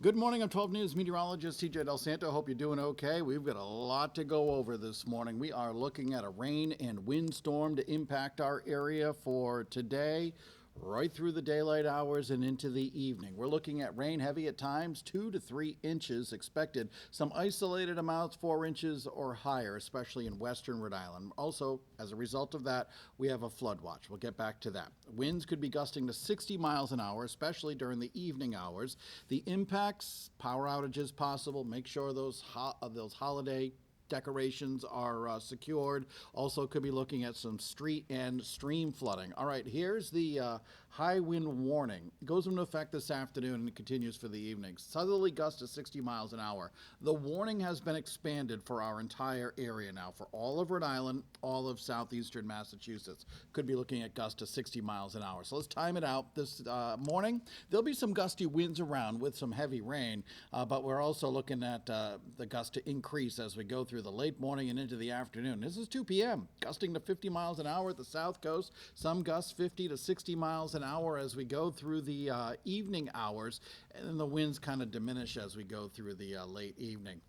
Good morning. I'm 12 News meteorologist TJ Del Santo. Hope you're doing okay. We've got a lot to go over this morning. We are looking at a rain and windstorm to impact our area for today, right through the daylight hours and into the evening. We're looking at rain heavy at times, 2 to 3 inches expected. Some isolated amounts, 4 inches or higher, especially in western Rhode Island. Also, as a result of that, we have a flood watch. We'll get back to that. Winds could be gusting to 60 miles an hour, especially during the evening hours. The impacts, power outages possible. Make sure those holiday decorations are secured. Also could be looking at some street and stream flooding. All right, here's the high wind warning. It goes into effect this afternoon and it continues for the evening. Southerly gusts to 60 miles an hour. The warning has been expanded for our entire area now, for all of Rhode Island, all of southeastern Massachusetts. Could be looking at gusts to 60 miles an hour. So let's time it out. This morning, there'll be some gusty winds around with some heavy rain, but we're also looking at the gusts to increase as we go through the late morning and into the afternoon. This is 2 p.m., gusting to 50 miles an hour at the south coast. Some gusts 50 to 60 miles an hour as we go through the evening hours, and then the winds kind of diminish as we go through the late evening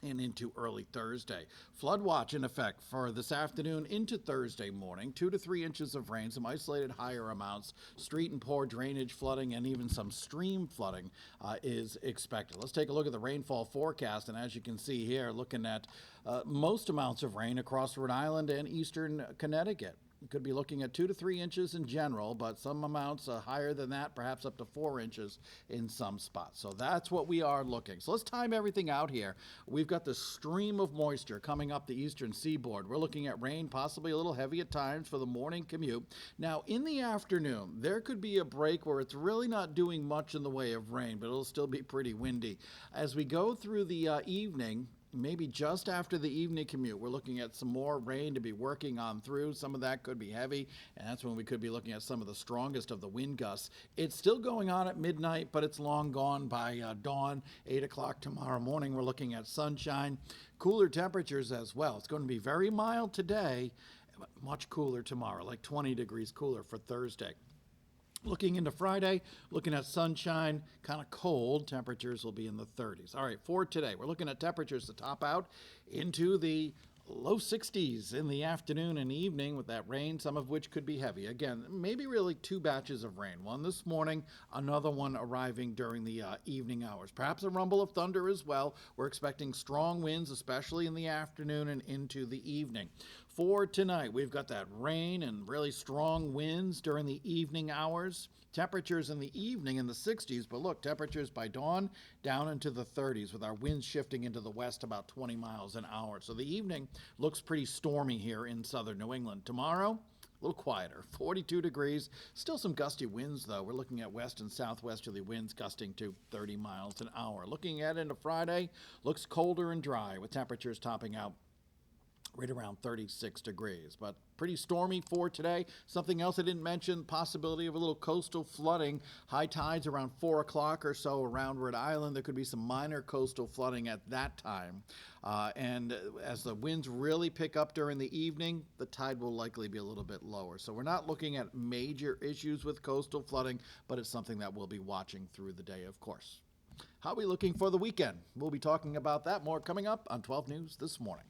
and into early Thursday. Flood watch in effect for this afternoon into Thursday morning. 2 to 3 inches of rain, some isolated higher amounts, street and poor drainage flooding, and even some stream flooding is expected. Let's take a look at the rainfall forecast, and as you can see here, looking at most amounts of rain across Rhode Island and eastern Connecticut. You could be looking at 2 to 3 inches in general, but some amounts higher than that, perhaps up to 4 inches in some spots. So that's what we are looking. So let's time everything out here. We've got the stream of moisture coming up the eastern seaboard. We're looking at rain, possibly a little heavy at times for the morning commute. Now, in the afternoon, there could be a break where it's really not doing much in the way of rain, but it'll still be pretty windy. As we go through the evening, maybe just after the evening commute, we're looking at some more rain to be working on through. Some of that could be heavy, and that's when we could be looking at some of the strongest of the wind gusts. It's still going on at midnight, but it's long gone by dawn. 8 o'clock tomorrow morning, we're looking at sunshine. Cooler temperatures as well. It's going to be very mild today, but much cooler tomorrow, like 20 degrees cooler for Thursday. Looking into Friday, looking at sunshine, kind of cold. Temperatures will be in the 30s. All right, for today, we're looking at temperatures to top out into the low 60s in the afternoon and evening with that rain, some of which could be heavy. Again, maybe really 2 batches of rain. One this morning, another one arriving during the evening hours. Perhaps a rumble of thunder as well. We're expecting strong winds, especially in the afternoon and into the evening. For tonight, we've got that rain and really strong winds during the evening hours. Temperatures in the evening in the 60s, but look, temperatures by dawn down into the 30s with our winds shifting into the west about 20 miles an hour. So the evening looks pretty stormy here in southern New England. Tomorrow, a little quieter, 42 degrees. Still some gusty winds, though. We're looking at west and southwesterly winds gusting to 30 miles an hour. Looking at into Friday, looks colder and dry with temperatures topping out right around 36 degrees, but pretty stormy for today. Something else I didn't mention, possibility of a little coastal flooding. High tides around 4 o'clock or so around Rhode Island. There could be some minor coastal flooding at that time. And as the winds really pick up during the evening, the tide will likely be a little bit lower. So we're not looking at major issues with coastal flooding, but it's something that we'll be watching through the day, of course. How are we looking for the weekend? We'll be talking about that more coming up on 12 News this morning.